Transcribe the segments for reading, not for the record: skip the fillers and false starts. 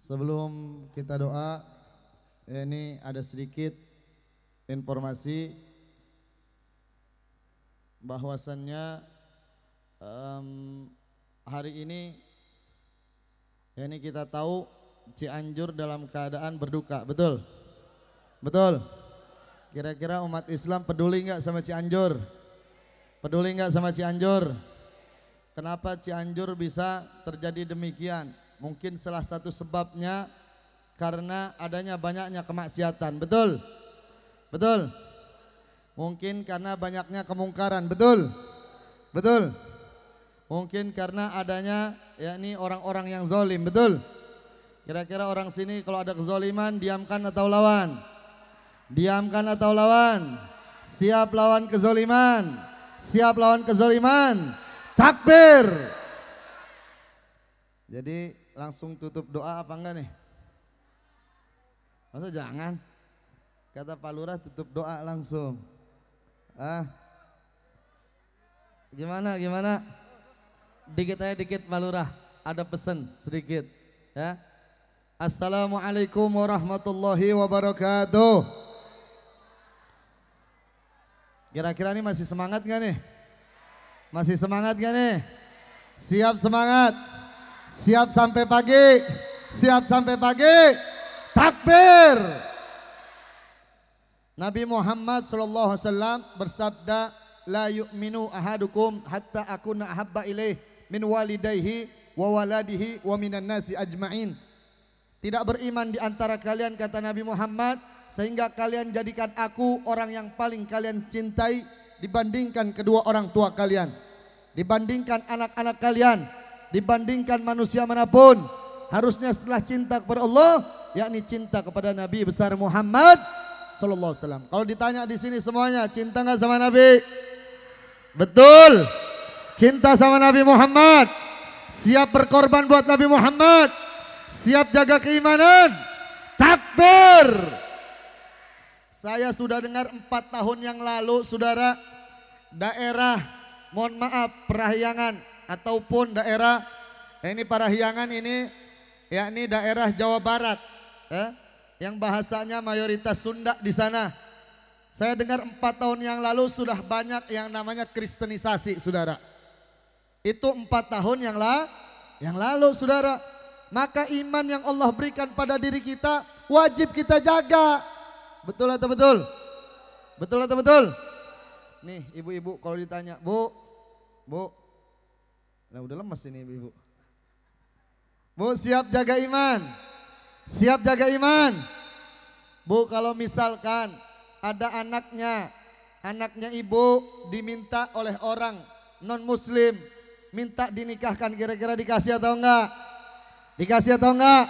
Sebelum kita doa, ini ada sedikit informasi bahwasannya hari ini kita tahu Cianjur dalam keadaan berduka, betul? Betul? Kira-kira umat Islam peduli nggak sama Cianjur? Peduli nggak sama Cianjur? Kenapa Cianjur bisa terjadi demikian? Mungkin salah satu sebabnya karena adanya banyaknya kemaksiatan, betul? Betul? Mungkin karena banyaknya kemungkaran, betul? Betul? Mungkin karena adanya yakni orang-orang yang zalim, betul? Kira-kira orang sini kalau ada kezaliman diamkan atau lawan? Diamkan atau lawan? Siap lawan kezaliman? Siap lawan kezaliman? Takbir! Jadi langsung tutup doa apa enggak nih? Masa jangan? Kata Pak Lurah tutup doa langsung. Gimana? Dikit aja dikit Pak Lurah. Ada pesan sedikit ya. Assalamualaikum warahmatullahi wabarakatuh. Kira-kira ini masih semangat gak nih? Masih semangat gak nih? Siap semangat? Siap sampai pagi? Siap sampai pagi? Takbir! Nabi Muhammad SAW bersabda, la yu'minu ahadukum hatta akuna ahabba ilaih min walidayhi wa waladihi wa minan nasi ajma'in. Tidak beriman di antara kalian, kata Nabi Muhammad, sehingga kalian jadikan aku orang yang paling kalian cintai dibandingkan kedua orang tua kalian, dibandingkan anak-anak kalian, dibandingkan manusia manapun. Harusnya setelah cinta kepada Allah, yakni cinta kepada Nabi besar Muhammad sallallahu alaihi wasallam. Kalau ditanya di sini semuanya, cinta enggak sama Nabi? Betul. Cinta sama Nabi Muhammad. Siap berkorban buat Nabi Muhammad. Siap jaga keimanan. Takbir. Saya sudah dengar 4 tahun yang lalu, saudara, daerah, mohon maaf, Parahyangan ataupun daerah ini Parahyangan ini yakni daerah Jawa Barat, yang bahasanya mayoritas Sunda di sana. Saya dengar 4 tahun yang lalu sudah banyak yang namanya kristenisasi, saudara. Itu 4 tahun yang lalu, saudara. Maka iman yang Allah berikan pada diri kita wajib kita jaga. Betul atau betul? Betul atau betul? Nih ibu-ibu kalau ditanya, Bu, nah udah lemes ini ibu-ibu. Bu, siap jaga iman? Siap jaga iman? Bu, kalau misalkan ada anaknya ibu diminta oleh orang non muslim minta dinikahkan, kira-kira dikasih atau enggak? Dikasih atau enggak?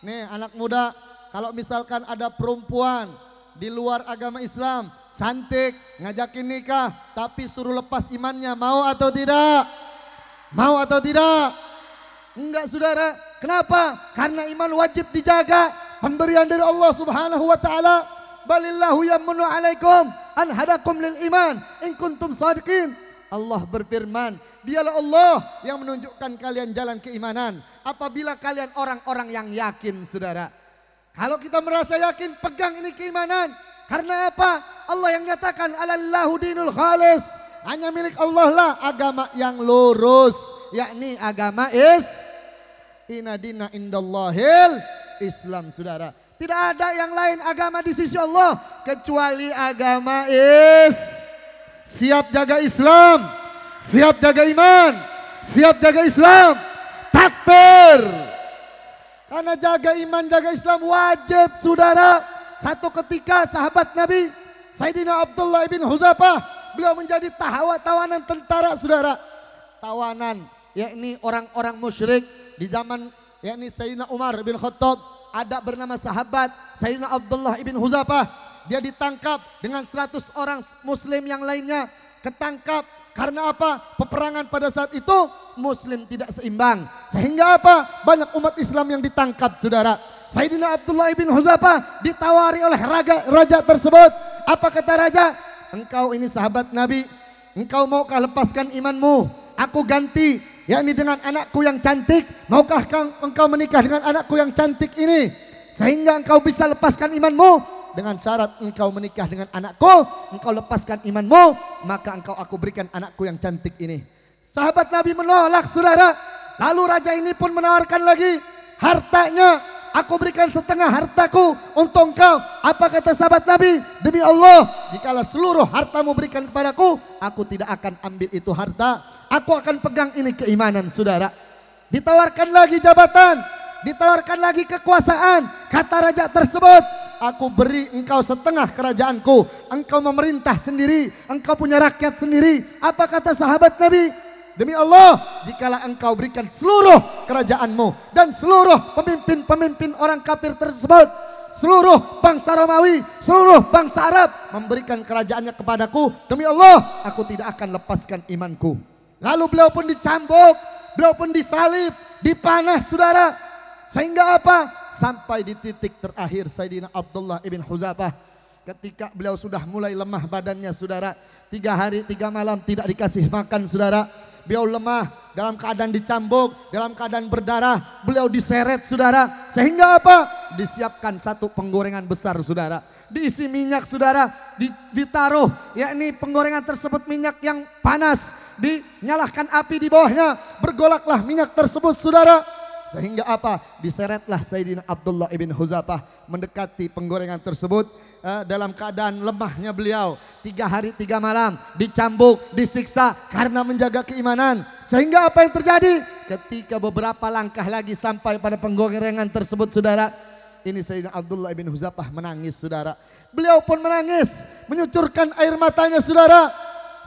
Nih anak muda, kalau misalkan ada perempuan di luar agama Islam cantik ngajakin nikah tapi suruh lepas imannya, mau atau tidak? Mau atau tidak? Enggak, saudara. Kenapa? Karena iman wajib dijaga, pemberian dari Allah Subhanahu wa taala. Balillahu yamunu alaikum an hadakum lil iman in kuntum shadiqin. Allah berfirman, dialah Allah yang menunjukkan kalian jalan keimanan apabila kalian orang-orang yang yakin, saudara. Kalau kita merasa yakin, pegang ini keimanan. Karena apa? Allah yang nyatakan alallahu dinul khalis, hanya milik Allah lah agama yang lurus, yakni agama inna dina indallahil Islam, saudara. Tidak ada yang lain agama di sisi Allah kecuali agama siap jaga Islam, siap jaga iman, siap jaga Islam. Takbir. Karena jaga iman, jaga Islam wajib, saudara. Satu ketika sahabat Nabi Sayyidina Abdullah bin Huzafah, beliau menjadi tawanan tentara, saudara. Tawanan yakni orang-orang musyrik di zaman yakni Sayyidina Umar bin Khattab. Ada bernama sahabat Sayyidina Abdullah bin Huzafah. Dia ditangkap dengan 100 orang muslim yang lainnya. Ketangkap karena apa? Peperangan pada saat itu muslim tidak seimbang. Sehingga apa? Banyak umat Islam yang ditangkap, saudara. Sayyidina Abdullah bin Huzafah ditawari oleh raja tersebut. Apa kata raja? Engkau ini sahabat Nabi, engkau maukah lepaskan imanmu? Aku ganti yakni dengan anakku yang cantik. Maukah engkau menikah dengan anakku yang cantik ini, sehingga engkau bisa lepaskan imanmu? Dengan syarat engkau menikah dengan anakku, engkau lepaskan imanmu, maka aku berikan anakku yang cantik ini. Sahabat Nabi menolak, saudara. Lalu raja ini pun menawarkan lagi hartanya. Aku berikan setengah hartaku untuk engkau. Apa kata sahabat Nabi? Demi Allah, jikalau seluruh hartamu berikan kepadaku, aku tidak akan ambil itu harta. Aku akan pegang ini keimanan, saudara. Ditawarkan lagi jabatan, ditawarkan lagi kekuasaan. Kata raja tersebut, aku beri engkau setengah kerajaanku. Engkau memerintah sendiri, engkau punya rakyat sendiri. Apa kata sahabat Nabi? Demi Allah, jikalau engkau berikan seluruh kerajaanmu dan seluruh pemimpin-pemimpin orang kafir tersebut, seluruh bangsa Romawi, seluruh bangsa Arab memberikan kerajaannya kepadaku, demi Allah, aku tidak akan lepaskan imanku. Lalu beliau pun dicambuk, beliau pun disalib, dipanah, saudara. Sehingga apa? Sampai di titik terakhir Sayyidina Abdullah ibn Huzafah, ketika beliau sudah mulai lemah badannya, saudara. 3 hari 3 malam tidak dikasih makan, saudara. Beliau lemah, dalam keadaan dicambuk, dalam keadaan berdarah, beliau diseret, saudara. Sehingga apa? Disiapkan satu penggorengan besar, saudara. Diisi minyak, saudara. Ditaruh, yakni penggorengan tersebut minyak yang panas. Dinyalakan api di bawahnya, bergolaklah minyak tersebut, saudara. Sehingga apa? Diseretlah Sayyidina Abdullah ibn Huzafah mendekati penggorengan tersebut. Dalam keadaan lemahnya beliau, 3 hari 3 malam dicambuk, disiksa karena menjaga keimanan. Sehingga apa yang terjadi? Ketika beberapa langkah lagi sampai pada penggorengan tersebut, saudara, ini Sayyidina Abdullah ibn Huzafah menangis, saudara. Beliau pun menangis, menyucurkan air matanya, saudara.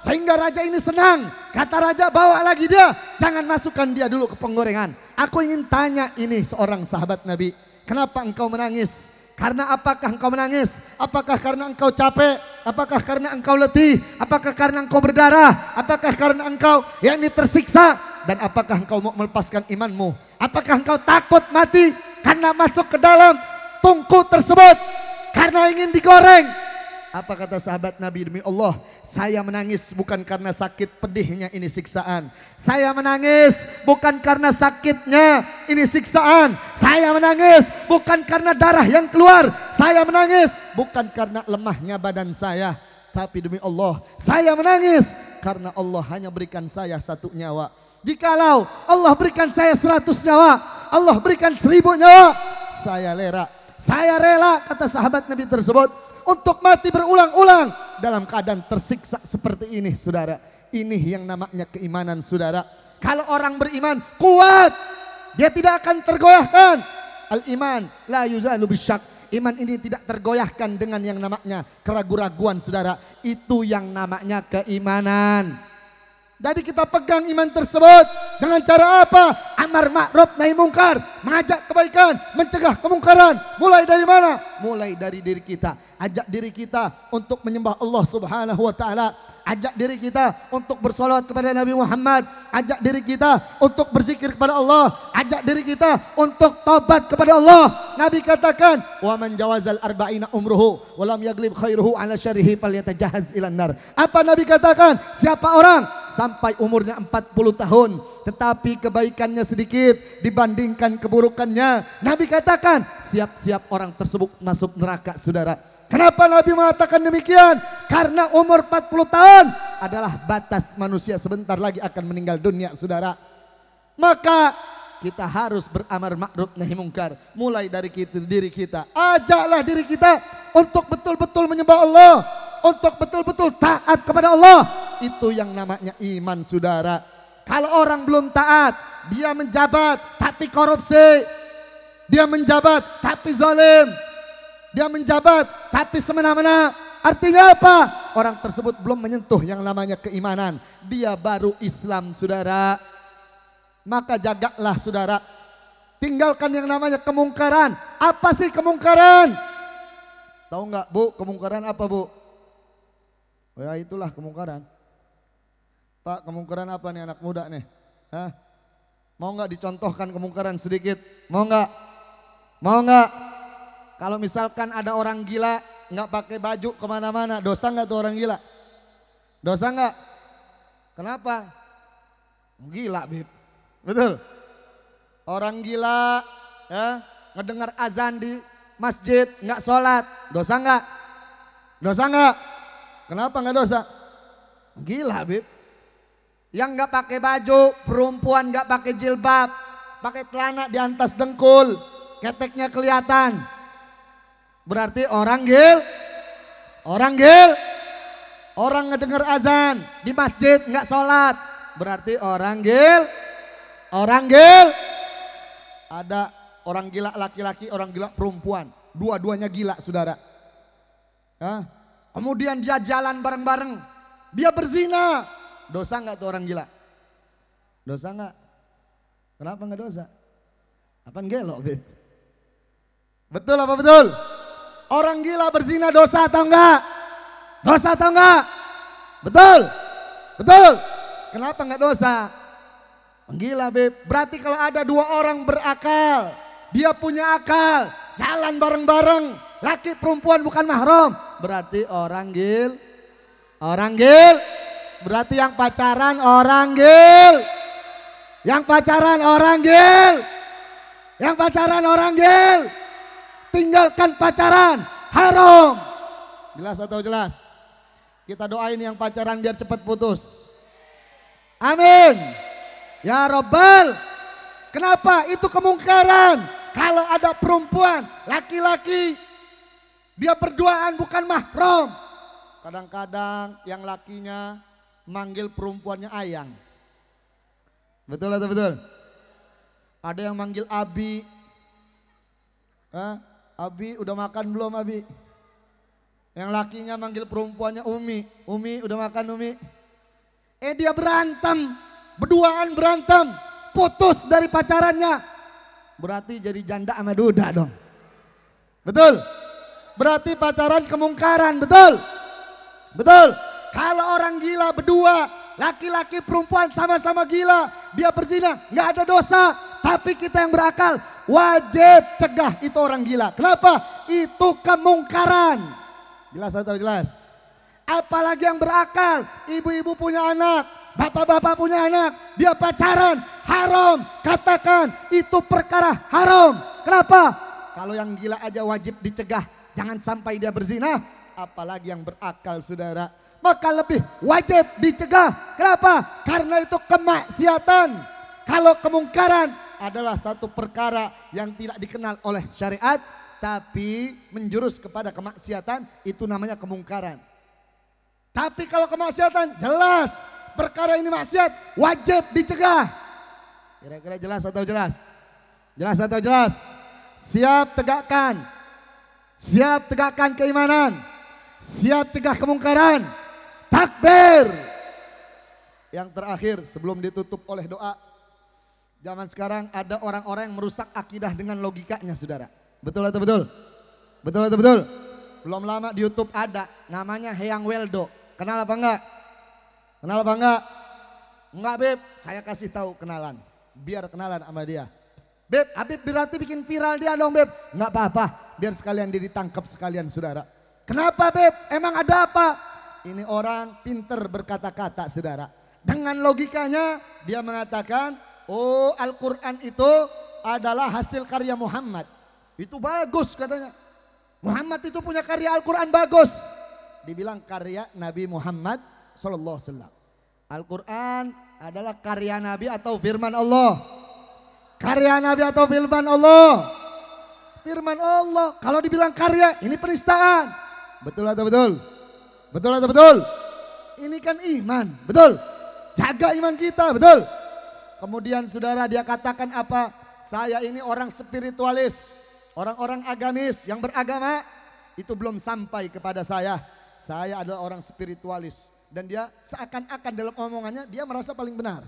Sehingga raja ini senang. Kata raja, bawa lagi dia, jangan masukkan dia dulu ke penggorengan. Aku ingin tanya ini seorang sahabat Nabi, kenapa engkau menangis? Karena apakah engkau menangis? Apakah karena engkau capek? Apakah karena engkau letih? Apakah karena engkau berdarah? Apakah karena engkau yakni tersiksa? Dan apakah engkau mau melepaskan imanmu? Apakah engkau takut mati karena masuk ke dalam tungku tersebut? Karena ingin digoreng? Apa kata sahabat Nabi? Demi Allah, saya menangis bukan karena sakit pedihnya ini siksaan. Saya menangis bukan karena sakitnya ini siksaan. Saya menangis bukan karena darah yang keluar. Saya menangis bukan karena lemahnya badan saya. Tapi demi Allah, saya menangis karena Allah hanya berikan saya 1 nyawa. Jikalau Allah berikan saya 100 nyawa, Allah berikan 1000 nyawa, saya rela, kata sahabat Nabi tersebut, untuk mati berulang-ulang dalam keadaan tersiksa seperti ini, saudara. Ini yang namanya keimanan, saudara. Kalau orang beriman kuat, dia tidak akan tergoyahkan. Al-iman la yuzalu bisyak. Iman ini tidak tergoyahkan dengan yang namanya keraguan-raguan, saudara. Itu yang namanya keimanan. Jadi kita pegang iman tersebut dengan cara apa? Amar ma'ruf nahi mungkar, mengajak kebaikan, mencegah kemungkaran. Mulai dari mana? Mulai dari diri kita. Ajak diri kita untuk menyembah Allah Subhanahu wa taala. Ajak diri kita untuk bersolawat kepada Nabi Muhammad. Ajak diri kita untuk berzikir kepada Allah. Ajak diri kita untuk taubat kepada Allah. Nabi katakan, "Wa man jawazal arba'ina umruhu wa lam yaglib khairuhu ala syarrihi falyatajahhaz ilan nar." Apa Nabi katakan? Siapa orang sampai umurnya 40 tahun tetapi kebaikannya sedikit dibandingkan keburukannya, Nabi katakan siap-siap orang tersebut masuk neraka, saudara. Kenapa Nabi mengatakan demikian? Karena umur 40 tahun adalah batas manusia sebentar lagi akan meninggal dunia, saudara. Maka kita harus beramar ma'ruf nahi mungkar. Mulai dari diri kita. Ajaklah diri kita untuk betul-betul menyembah Allah, untuk betul-betul taat kepada Allah. Itu yang namanya iman, saudara. Kalau orang belum taat, dia menjabat tapi korupsi, dia menjabat tapi zalim, dia menjabat tapi semena-mena. Artinya apa? Orang tersebut belum menyentuh yang namanya keimanan. Dia baru Islam, saudara. Maka jagalah, saudara. Tinggalkan yang namanya kemungkaran. Apa sih kemungkaran? Tahu nggak, Bu, kemungkaran apa, Bu? Oh ya, itulah kemungkaran. Pak, kemungkaran apa nih anak muda nih? Hah? Mau nggak dicontohkan kemungkaran sedikit? Mau nggak? Mau nggak? Kalau misalkan ada orang gila nggak pakai baju kemana-mana, dosa nggak tuh orang gila? Dosa nggak? Kenapa? Gila, Bib. Betul. Orang gila ya, ngedengar azan di masjid nggak sholat, dosa nggak? Dosa nggak? Kenapa nggak dosa? Gila, Bib. Yang nggak pakai baju, perempuan nggak pakai jilbab, pakai celana di atas dengkul, keteknya kelihatan. Berarti orang gil. Orang ngedengar azan di masjid nggak sholat, berarti orang gil. Ada orang gila laki-laki, orang gila perempuan, dua-duanya gila, saudara. Kemudian dia jalan bareng-bareng, dia berzina, dosa nggak tuh orang gila? Dosa nggak? Kenapa nggak dosa? Apaan gelo, Beb? Betul apa betul? Orang gila berzina dosa atau enggak? Dosa atau enggak? Betul? Betul? Kenapa enggak dosa? Gila, Beb. Berarti kalau ada dua orang berakal, dia punya akal, jalan bareng-bareng, laki perempuan bukan mahram, berarti orang gil. Berarti yang pacaran orang gil. Yang pacaran orang gil. Tinggalkan pacaran, haram. Jelas atau jelas? Kita doain yang pacaran biar cepat putus. Amin. Ya Rabbal. Kenapa? Itu kemungkaran. Kalau ada perempuan, laki-laki, dia berduaan bukan mahram. Kadang-kadang yang lakinya manggil perempuannya ayang. Betul atau betul? Ada yang manggil Abi. Abi udah makan belum, Abi? Yang lakinya manggil perempuannya Umi. Umi udah makan, Umi? Dia berantem, berduaan berantem, putus dari pacarannya. Berarti jadi janda sama duda dong. Betul? Berarti pacaran kemungkaran, betul? Betul? Kalau orang gila berdua, laki-laki perempuan sama-sama gila, dia berzina, nggak ada dosa. Tapi kita yang berakal wajib cegah itu orang gila. Kenapa? Itu kemungkaran. Jelas atau jelas? Apalagi yang berakal, ibu-ibu punya anak, bapak-bapak punya anak, dia pacaran, haram. Katakan itu perkara haram. Kenapa? Kalau yang gila aja wajib dicegah, jangan sampai dia berzina. Apalagi yang berakal, saudara, maka lebih wajib dicegah. Kenapa? Karena itu kemaksiatan. Kalau kemungkaran adalah satu perkara yang tidak dikenal oleh syariat, tapi menjurus kepada kemaksiatan, itu namanya kemungkaran. Tapi kalau kemaksiatan jelas perkara ini maksiat, wajib dicegah. Kira-kira jelas atau jelas? Jelas atau jelas? Siap tegakkan. Siap tegakkan keimanan. Siap cegah kemungkaran. Takbir. Yang terakhir sebelum ditutup oleh doa. Zaman sekarang ada orang-orang yang merusak akidah dengan logikanya, saudara. Betul atau betul? Betul atau betul? Belum lama di YouTube ada, namanya Heyang Weldo. Kenal apa enggak? Kenal apa enggak? Enggak, Beb. Saya kasih tahu kenalan. Biar kenalan sama dia. Beb, Habib berarti bikin viral dia dong, Beb. Enggak apa-apa, biar sekalian dia ditangkap sekalian, saudara. Kenapa, Beb? Emang ada apa? Ini orang pinter berkata-kata, saudara. Dengan logikanya dia mengatakan, oh, Al-Quran itu adalah hasil karya Muhammad. Itu bagus katanya. Muhammad itu punya karya Al-Quran bagus. Dibilang karya Nabi Muhammad sallallahu alaihi wasallam. Al-Quran adalah karya Nabi atau firman Allah? Karya Nabi atau firman Allah? Firman Allah. Kalau dibilang karya, ini penistaan. Betul atau betul? Betul atau betul? Ini kan iman, betul? Jaga iman kita, betul? Kemudian saudara, dia katakan apa? Saya ini orang spiritualis, orang-orang agamis yang beragama, itu belum sampai kepada saya. Saya adalah orang spiritualis. Dan dia seakan-akan dalam omongannya dia merasa paling benar.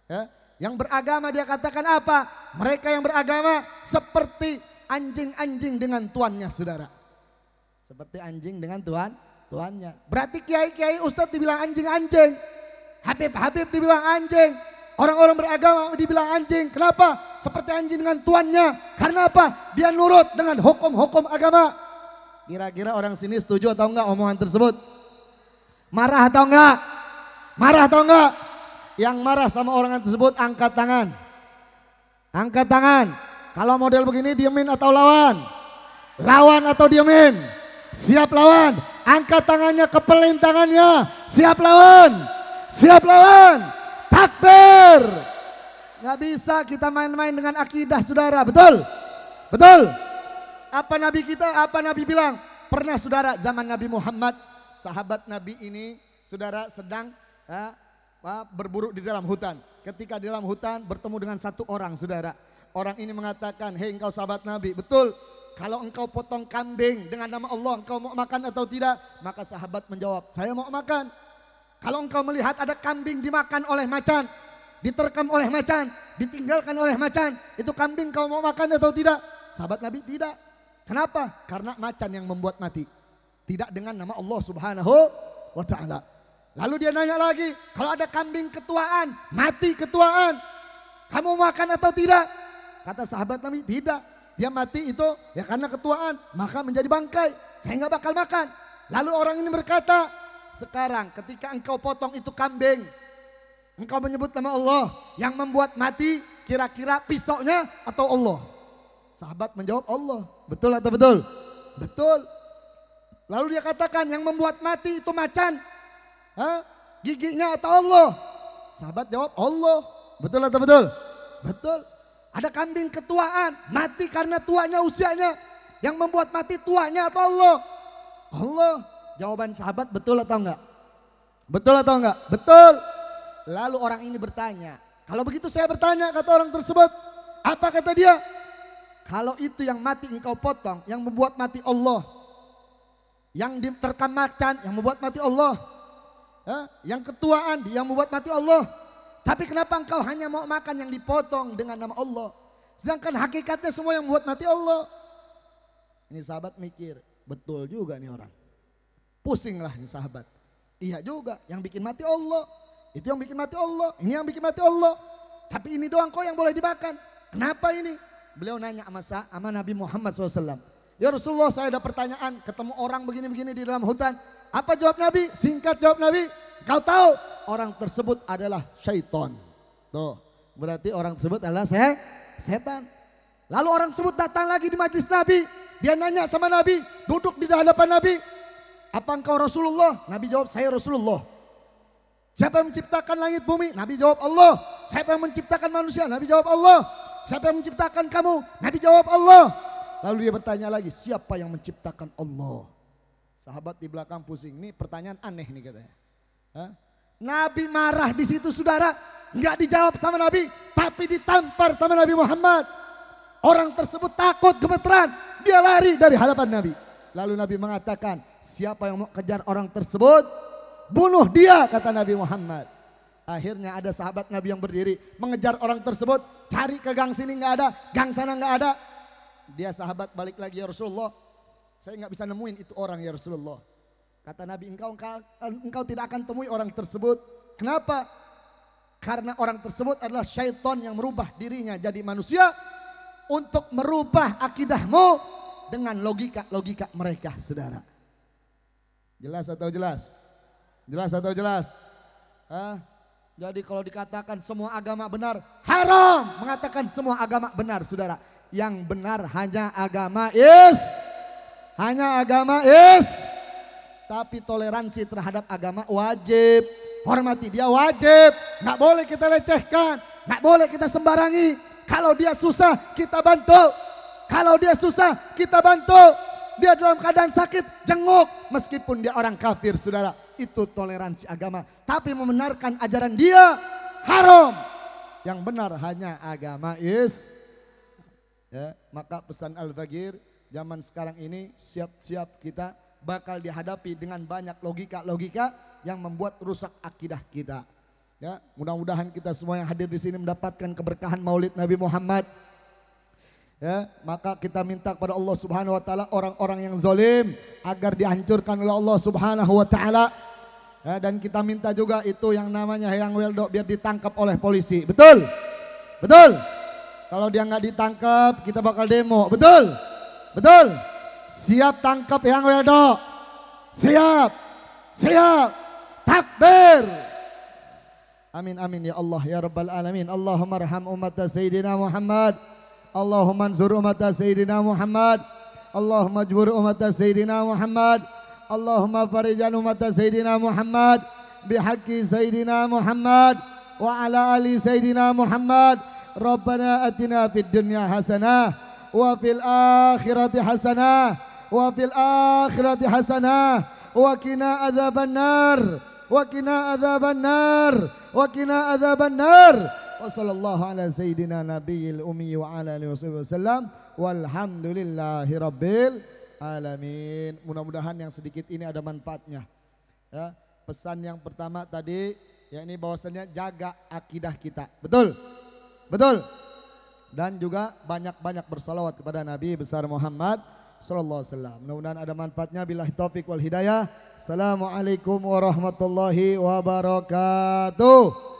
Ya. Yang beragama dia katakan apa? Mereka yang beragama seperti anjing-anjing dengan tuannya, saudara. Seperti anjing dengan tuannya. Berarti kiai-kiai ustadz dibilang anjing-anjing. Habib-habib dibilang anjing. Orang-orang beragama dibilang anjing. Kenapa? Seperti anjing dengan tuannya. Karena apa? Dia nurut dengan hukum-hukum agama. Kira-kira orang sini setuju atau enggak omongan tersebut? Marah atau enggak? Marah atau enggak? Yang marah sama orang tersebut angkat tangan. Angkat tangan. Kalau model begini diemin atau lawan? Lawan atau diemin? Siap lawan. Angkat tangannya, kepelin tangannya. Siap lawan. Siap lawan. Takbir. Nggak bisa kita main-main dengan akidah saudara. Betul? Betul? Apa Nabi kita, apa Nabi bilang? Pernah saudara zaman Nabi Muhammad, sahabat Nabi ini saudara sedang berburu di dalam hutan. Ketika di dalam hutan bertemu dengan satu orang saudara. Orang ini mengatakan, hei engkau sahabat Nabi, betul kalau engkau potong kambing dengan nama Allah, engkau mau makan atau tidak? Maka sahabat menjawab, saya mau makan. Kalau engkau melihat ada kambing dimakan oleh macan, diterkam oleh macan, ditinggalkan oleh macan, itu kambing kau mau makan atau tidak? Sahabat Nabi tidak. Kenapa? Karena macan yang membuat mati. Tidak dengan nama Allah Subhanahu wa ta'ala. Lalu dia nanya lagi, kalau ada kambing ketuaan, mati ketuaan, kamu makan atau tidak? Kata sahabat Nabi, tidak. Dia mati itu ya karena ketuaan, maka menjadi bangkai. Saya nggak bakal makan. Lalu orang ini berkata, sekarang ketika engkau potong itu kambing, engkau menyebut nama Allah, yang membuat mati kira-kira pisaunya atau Allah? Sahabat menjawab Allah. Betul atau betul? Betul. Lalu dia katakan yang membuat mati itu macan, giginya atau Allah? Sahabat jawab Allah. Betul atau betul? Betul. Ada kambing ketuaan, mati karena tuanya usianya. Yang membuat mati tuanya atau Allah? Allah. Jawaban sahabat betul atau enggak? Betul atau enggak? Betul. Lalu orang ini bertanya. Kalau begitu saya bertanya, kata orang tersebut. Apa kata dia? Kalau itu yang mati engkau potong, yang membuat mati Allah. Yang diterkam macan, yang membuat mati Allah. Yang ketuaan, yang membuat mati Allah. Tapi kenapa engkau hanya mau makan yang dipotong dengan nama Allah? Sedangkan hakikatnya semua yang membuat mati Allah. Ini sahabat mikir, betul juga nih orang. Pusinglah nih sahabat. Iya juga, yang bikin mati Allah. Itu yang bikin mati Allah, ini yang bikin mati Allah. Tapi ini doang kok yang boleh dimakan. Kenapa ini? Beliau nanya sama Nabi Muhammad SAW. Ya Rasulullah, saya ada pertanyaan, ketemu orang begini-begini di dalam hutan. Apa jawab Nabi? Singkat jawab Nabi, kau tahu orang tersebut adalah syaitan. Tuh, berarti orang tersebut adalah setan. Lalu orang tersebut datang lagi di majlis Nabi. Dia nanya sama Nabi, duduk di hadapan Nabi. Apa engkau Rasulullah? Nabi jawab, saya Rasulullah. Siapa yang menciptakan langit bumi? Nabi jawab Allah. Siapa yang menciptakan manusia? Nabi jawab Allah. Siapa yang menciptakan kamu? Nabi jawab Allah. Lalu dia bertanya lagi, siapa yang menciptakan Allah? Sahabat di belakang pusing. Ini pertanyaan aneh nih katanya. Nabi marah di situ saudara. Enggak dijawab sama Nabi, tapi ditampar sama Nabi Muhammad. Orang tersebut takut, gemeteran. Dia lari dari hadapan Nabi. Lalu Nabi mengatakan, siapa yang mau kejar orang tersebut? Bunuh dia, kata Nabi Muhammad. Akhirnya ada sahabat Nabi yang berdiri mengejar orang tersebut, cari ke gang sini nggak ada, gang sana nggak ada. Dia sahabat balik lagi, ya Rasulullah, saya nggak bisa nemuin itu orang ya Rasulullah. Kata Nabi, engkau tidak akan temui orang tersebut. Kenapa? Karena orang tersebut adalah syaitan yang merubah dirinya jadi manusia untuk merubah akidahmu dengan logika mereka, saudara. Jelas atau jelas? Jelas atau jelas? Jadi kalau dikatakan semua agama benar, haram mengatakan semua agama benar, saudara. Yang benar hanya agama is. Tapi toleransi terhadap agama wajib. Hormati dia wajib. Nggak boleh kita lecehkan, nggak boleh kita sembarangi. Kalau dia susah kita bantu. Kalau dia susah kita bantu. Dia dalam keadaan sakit, jenguk. Meskipun dia orang kafir, saudara. Itu toleransi agama. Tapi membenarkan ajaran dia haram. Yang benar hanya agama is. Ya, maka pesan Al-Faqir zaman sekarang ini, siap-siap kita bakal dihadapi dengan banyak logika-logika yang membuat rusak akidah kita. Ya, mudah-mudahan kita semua yang hadir di sini mendapatkan keberkahan Maulid Nabi Muhammad. Ya, maka kita minta kepada Allah Subhanahu wa taala orang-orang yang zalim agar dihancurkan oleh Allah Subhanahu wa taala. Ya, dan kita minta juga itu yang namanya Hayang Weldo biar ditangkap oleh polisi. Betul? Betul? Kalau dia nggak ditangkap, kita bakal demo. Betul? Betul? Siap tangkap Hayang Weldo. Siap. Siap. Takbir. Amin amin ya Allah ya rabbal alamin. Allahumma arham umat Sayyidina Muhammad. Allahumma anzur umat Sayyidina Muhammad. Allahumma jbur umat Sayyidina Muhammad. Allahumma farijan umat Sayyidina Muhammad bihaqqi Sayyidina Muhammad wa ala ali Sayyidina Muhammad. Rabbana atina fid dunya hasanah wa fil akhirati hasanah wa fil akhirati hasanah wa qina adzabannar wa qina adzabannar wa qina adzabannar. Wa sallallahu ala sayyidina nabiyil ummi wa ala alihi wasallam walhamdulillahi rabbil alamin. Mudah-mudahan yang sedikit ini ada manfaatnya ya. Pesan yang pertama tadi yakni bahwasanya jaga akidah kita. Betul? Betul? Dan juga banyak-banyak bersalawat kepada Nabi besar Muhammad sallallahu alaihi wasallam. Mudah-mudahan ada manfaatnya. Billahi taufik wal hidayah. Assalamualaikum warahmatullahi wabarakatuh.